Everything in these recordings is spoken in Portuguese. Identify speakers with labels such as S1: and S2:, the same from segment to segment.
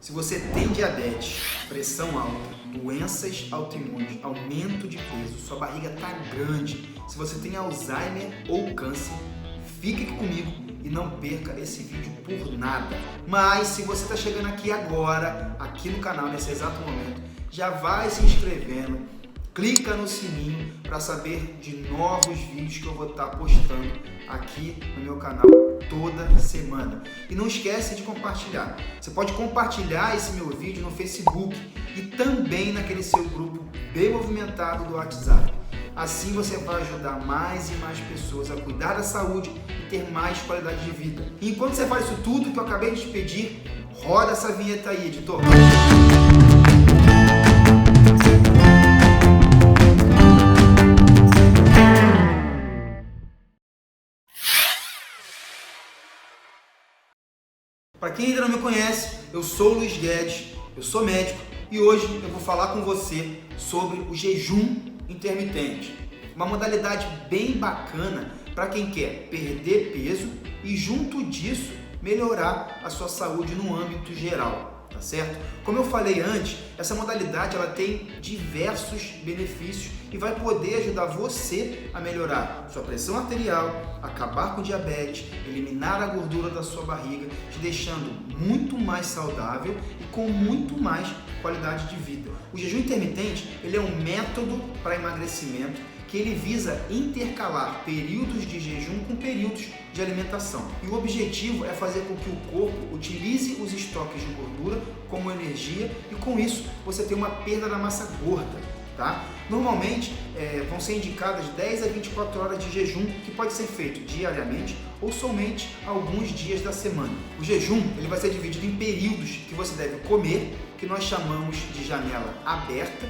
S1: Se você tem diabetes, pressão alta, doenças autoimunes, aumento de peso, sua barriga está grande, se você tem Alzheimer ou câncer, fique aqui comigo e não perca esse vídeo por nada. Mas se você está chegando aqui agora, aqui no canal, nesse exato momento, já vai se inscrevendo, clica no sininho para saber de novos vídeos que eu vou estar postando aqui no meu canal toda semana. E não esquece de compartilhar. Você pode compartilhar esse meu vídeo no Facebook e também naquele seu grupo bem movimentado do WhatsApp. Assim você vai ajudar mais e mais pessoas a cuidar da saúde e ter mais qualidade de vida. E enquanto você faz isso tudo que eu acabei de te pedir, roda essa vinheta aí, editor. Para quem ainda não me conhece, eu sou o Luiz Guedes, eu sou médico e hoje eu vou falar com você sobre o jejum intermitente. Uma modalidade bem bacana para quem quer perder peso e junto disso melhorar a sua saúde no âmbito geral, tá certo? Como eu falei antes, essa modalidade ela tem diversos benefícios e vai poder ajudar você a melhorar sua pressão arterial, acabar com o diabetes, eliminar a gordura da sua barriga, te deixando muito mais saudável e com muito mais qualidade de vida. O jejum intermitente ele é um método para emagrecimento que ele visa intercalar períodos de jejum com períodos de alimentação. E o objetivo é fazer com que o corpo utilize os estoques de gordura como energia e com isso você tem uma perda da massa gorda, tá? Normalmente vão ser indicadas 10 a 24 horas de jejum que pode ser feito diariamente ou somente alguns dias da semana. O jejum ele vai ser dividido em períodos que você deve comer, que nós chamamos de janela aberta,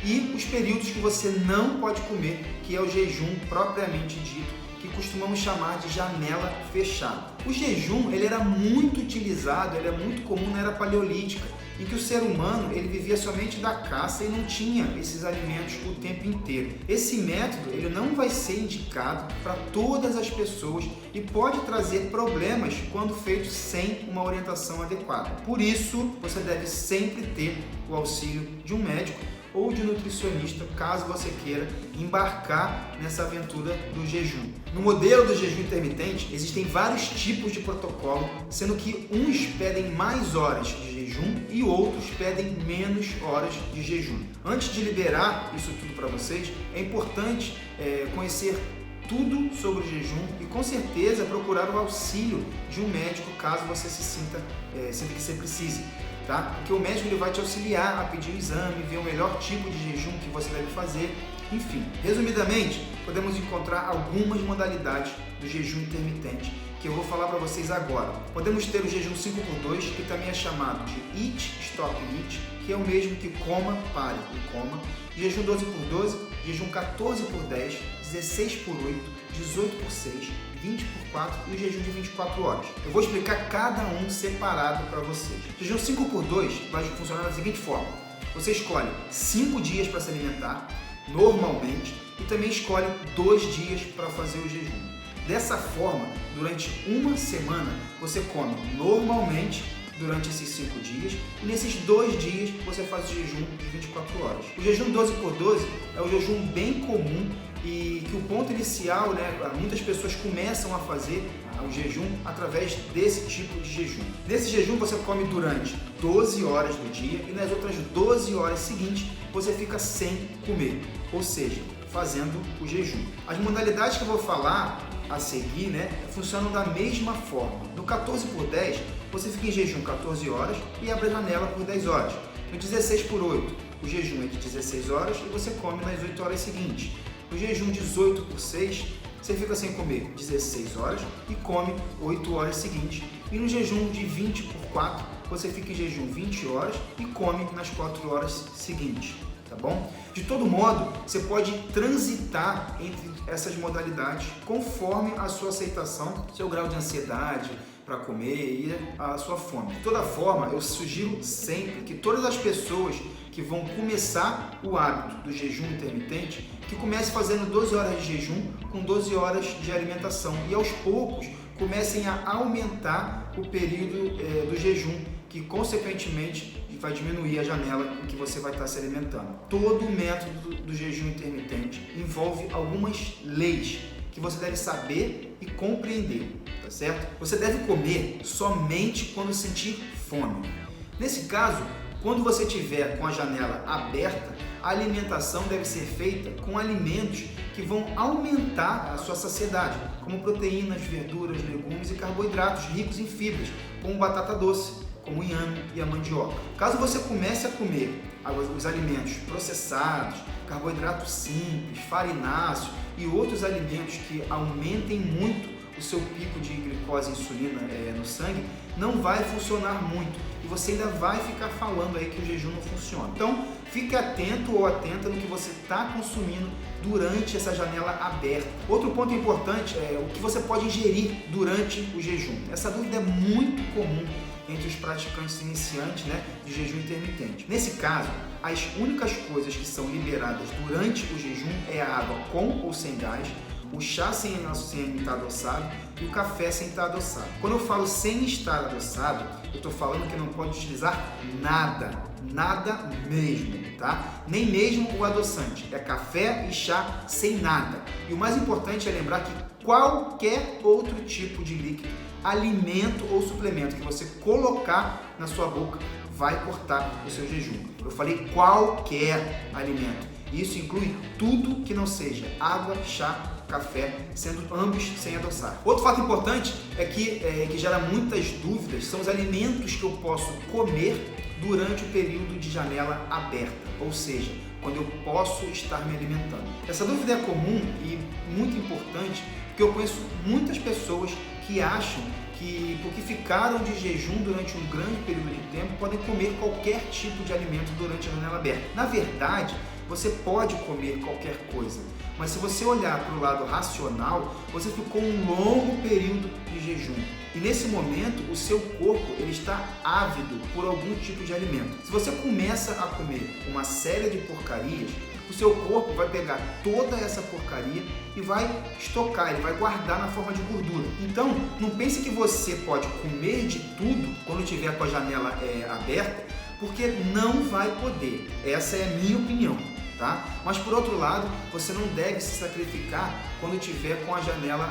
S1: e os períodos que você não pode comer, que é o jejum propriamente dito, que costumamos chamar de janela fechada. O jejum ele era muito utilizado, ele é muito comum na era paleolítica, em que o ser humano ele vivia somente da caça e não tinha esses alimentos o tempo inteiro. Esse método ele não vai ser indicado para todas as pessoas e pode trazer problemas quando feito sem uma orientação adequada. Por isso, você deve sempre ter o auxílio de um médico ou de nutricionista, caso você queira embarcar nessa aventura do jejum. No modelo do jejum intermitente, existem vários tipos de protocolo, sendo que uns pedem mais horas de jejum e outros pedem menos horas de jejum. Antes de liberar isso tudo para vocês, é importante conhecer tudo sobre o jejum e com certeza procurar o auxílio de um médico caso você se sinta que você precise. Tá? Porque o médico ele vai te auxiliar a pedir o exame, ver o melhor tipo de jejum que você deve fazer, enfim. Resumidamente, podemos encontrar algumas modalidades do jejum intermitente que eu vou falar para vocês agora. Podemos ter o jejum 5x2, que também é chamado de Eat, Stop, Eat, que é o mesmo que coma, pare e coma. Jejum 12x12, jejum 14x10, 16x8, 18x6, 20x4 e o jejum de 24 horas. Eu vou explicar cada um separado para vocês. O jejum 5x2 vai funcionar da seguinte forma. Você escolhe 5 dias para se alimentar, normalmente, e também escolhe 2 dias para fazer o jejum. Dessa forma, durante uma semana, você come normalmente durante esses 5 dias e nesses 2 dias você faz o jejum de 24 horas. O jejum 12x12 é um jejum bem comum e que o ponto inicial, muitas pessoas começam a fazer o jejum através desse tipo de jejum. Nesse jejum você come durante 12 horas do dia e nas outras 12 horas seguintes você fica sem comer, ou seja, fazendo o jejum. As modalidades que eu vou falar a seguir, funcionam da mesma forma. No 14x10 você fica em jejum 14 horas e abre a janela por 10 horas. No 16x8 o jejum é de 16 horas e você come nas 8 horas seguintes. No jejum 18x6, você fica sem comer 16 horas e come 8 horas seguintes. E no jejum de 20x4, você fica em jejum 20 horas e come nas 4 horas seguintes, tá bom? De todo modo, você pode transitar entre essas modalidades conforme a sua aceitação, seu grau de ansiedade para comer e a sua fome. De toda forma, eu sugiro sempre que todas as pessoas que vão começar o hábito do jejum intermitente, que comece fazendo 12 horas de jejum com 12 horas de alimentação e aos poucos comecem a aumentar o período do jejum que consequentemente vai diminuir a janela em que você vai estar se alimentando. Todo o método do jejum intermitente envolve algumas leis que você deve saber e compreender, tá certo? Você deve comer somente quando sentir fome. Nesse caso, quando você tiver com a janela aberta, a alimentação deve ser feita com alimentos que vão aumentar a sua saciedade, como proteínas, verduras, legumes e carboidratos ricos em fibras, como batata doce, como o inhame e a mandioca. Caso você comece a comer os alimentos processados, carboidratos simples, farináceos e outros alimentos que aumentem muito o seu pico de glicose e insulina no sangue, não vai funcionar muito e você ainda vai ficar falando aí que o jejum não funciona. Então, fique atento ou atenta no que você está consumindo durante essa janela aberta. Outro ponto importante é o que você pode ingerir durante o jejum. Essa dúvida é muito comum entre os praticantes iniciantes, de jejum intermitente. Nesse caso, as únicas coisas que são liberadas durante o jejum é a água com ou sem gás, o chá sem estar adoçado e o café sem estar adoçado. Quando eu falo sem estar adoçado, eu estou falando que não pode utilizar nada mesmo, tá? Nem mesmo o adoçante. É café e chá sem nada. E o mais importante é lembrar que qualquer outro tipo de líquido, alimento ou suplemento que você colocar na sua boca vai cortar o seu jejum. Eu falei qualquer alimento. Isso inclui tudo que não seja água, chá, café, sendo ambos sem adoçar. Outro fato importante é que gera muitas dúvidas são os alimentos que eu posso comer durante o período de janela aberta, ou seja, quando eu posso estar me alimentando. Essa dúvida é comum e muito importante porque eu conheço muitas pessoas que acham que, porque ficaram de jejum durante um grande período de tempo, podem comer qualquer tipo de alimento durante a janela aberta. Na verdade, você pode comer qualquer coisa, mas se você olhar para o lado racional, você ficou um longo período de jejum. E nesse momento, o seu corpo ele está ávido por algum tipo de alimento. Se você começa a comer uma série de porcarias, o seu corpo vai pegar toda essa porcaria e vai estocar, ele vai guardar na forma de gordura. Então, não pense que você pode comer de tudo quando tiver com a janela aberta, porque não vai poder. Essa é a minha opinião, tá? Mas por outro lado, você não deve se sacrificar quando tiver com a janela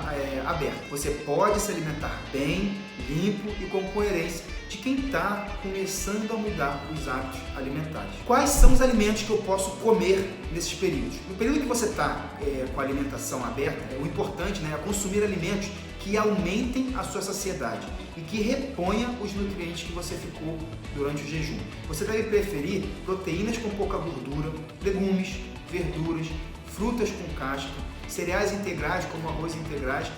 S1: aberta. Você pode se alimentar bem, limpo e com coerência de quem está começando a mudar os hábitos alimentares. Quais são os alimentos que eu posso comer nesses períodos? No período que você está com a alimentação aberta, o importante é consumir alimentos que aumentem a sua saciedade e que reponha os nutrientes que você ficou durante o jejum. Você deve preferir proteínas com pouca gordura, legumes, verduras, frutas com casca, cereais integrais como arroz integrais,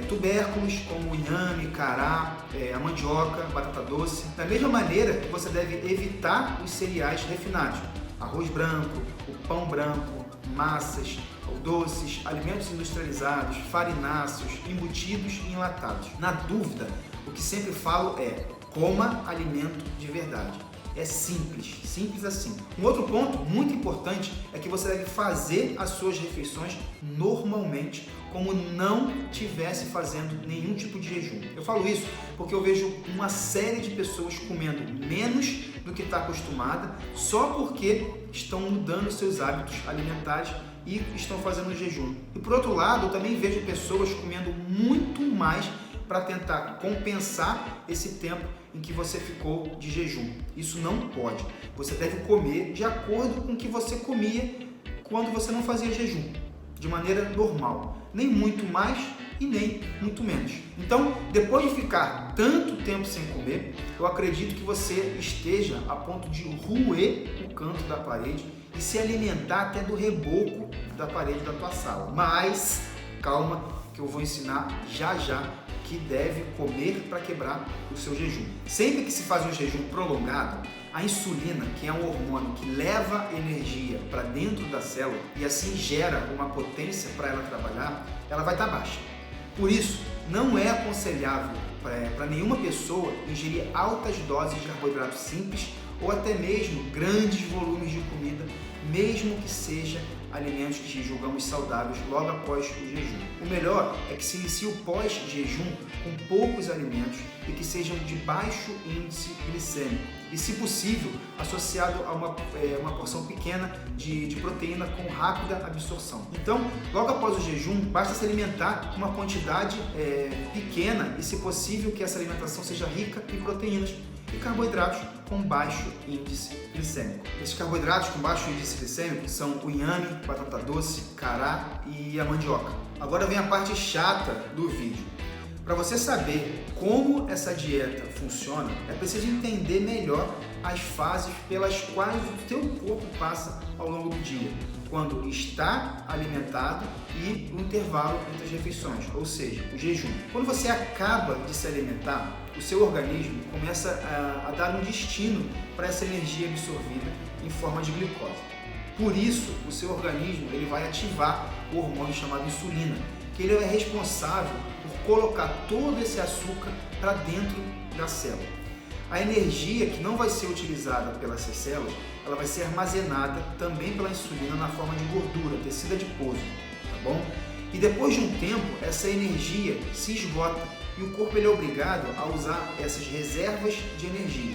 S1: tubérculos como o inhame, cará, a mandioca, batata doce. Da mesma maneira que você deve evitar os cereais refinados, arroz branco, o pão branco, massas, doces, alimentos industrializados, farináceos, embutidos e enlatados. Na dúvida, o que sempre falo é: coma alimento de verdade. É simples assim. Um outro ponto muito importante é que você deve fazer as suas refeições normalmente, como não estivesse fazendo nenhum tipo de jejum. Eu falo isso porque eu vejo uma série de pessoas comendo menos do que está acostumada só porque estão mudando seus hábitos alimentares e estão fazendo jejum. E por outro lado, eu também vejo pessoas comendo muito mais para tentar compensar esse tempo em que você ficou de jejum. Isso não pode. Você deve comer de acordo com o que você comia quando você não fazia jejum, de maneira normal. Nem muito mais e nem muito menos. Então, depois de ficar tanto tempo sem comer, eu acredito que você esteja a ponto de roer o canto da parede e se alimentar até do reboco da parede da tua sala. Mas, calma, que eu vou ensinar já que deve comer para quebrar o seu jejum. Sempre que se faz um jejum prolongado, a insulina, que é um hormônio que leva energia para dentro da célula e assim gera uma potência para ela trabalhar, ela vai estar baixa. Por isso, não é aconselhável para nenhuma pessoa ingerir altas doses de carboidratos simples ou até mesmo grandes volumes de comida, mesmo que seja alimentos que julgamos saudáveis logo após o jejum. O melhor é que se inicie o pós-jejum com poucos alimentos e que sejam de baixo índice glicêmico e, se possível, associado a uma porção pequena de proteína com rápida absorção. Então, logo após o jejum, basta se alimentar com uma quantidade pequena e, se possível, que essa alimentação seja rica em proteínas e carboidratos com baixo índice glicêmico. Esses carboidratos com baixo índice glicêmico são o inhame, batata doce, cará e a mandioca. Agora vem a parte chata do vídeo. Para você saber como essa dieta funciona, é preciso entender melhor as fases pelas quais o teu corpo passa ao longo do dia, quando está alimentado e no intervalo entre as refeições, ou seja, o jejum. Quando você acaba de se alimentar, o seu organismo começa a dar um destino para essa energia absorvida em forma de glicose. Por isso, o seu organismo ele vai ativar o hormônio chamado insulina, que ele é responsável por colocar todo esse açúcar para dentro da célula. A energia que não vai ser utilizada pelas células, ela vai ser armazenada também pela insulina na forma de gordura, tecido adiposo, tá bom? E depois de um tempo, essa energia se esgota e o corpo ele é obrigado a usar essas reservas de energia.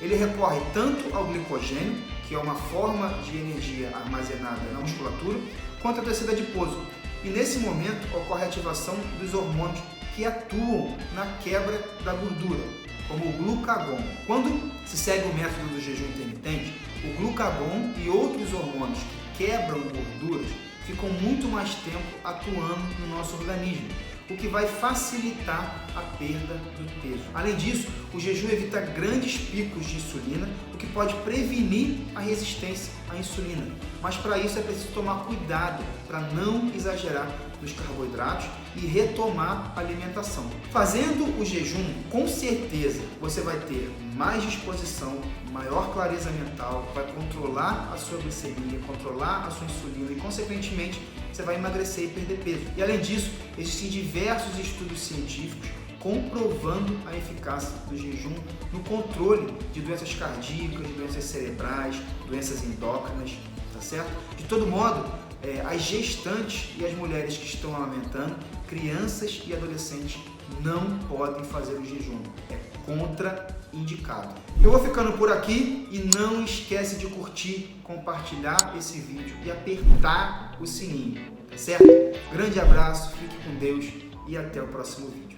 S1: Ele recorre tanto ao glicogênio, que é uma forma de energia armazenada na musculatura, quanto ao tecido adiposo. E nesse momento ocorre a ativação dos hormônios que atuam na quebra da gordura, como o glucagon. Quando se segue o método do jejum intermitente, o glucagon e outros hormônios que quebram gorduras ficam muito mais tempo atuando no nosso organismo, o que vai facilitar a perda do peso. Além disso, o jejum evita grandes picos de insulina, o que pode prevenir a resistência à insulina. Mas para isso é preciso tomar cuidado para não exagerar nos carboidratos e retomar a alimentação. Fazendo o jejum, com certeza você vai ter mais disposição, maior clareza mental, vai controlar a sua glicemia, controlar a sua insulina e, consequentemente, você vai emagrecer e perder peso. E além disso, existem diversos estudos científicos comprovando a eficácia do jejum no controle de doenças cardíacas, doenças cerebrais, doenças endócrinas, tá certo? De todo modo, as gestantes e as mulheres que estão amamentando, crianças e adolescentes não podem fazer o jejum. É contraindicado. Eu vou ficando por aqui e não esquece de curtir, compartilhar esse vídeo e apertar o sininho, tá certo? Grande abraço, fique com Deus e até o próximo vídeo.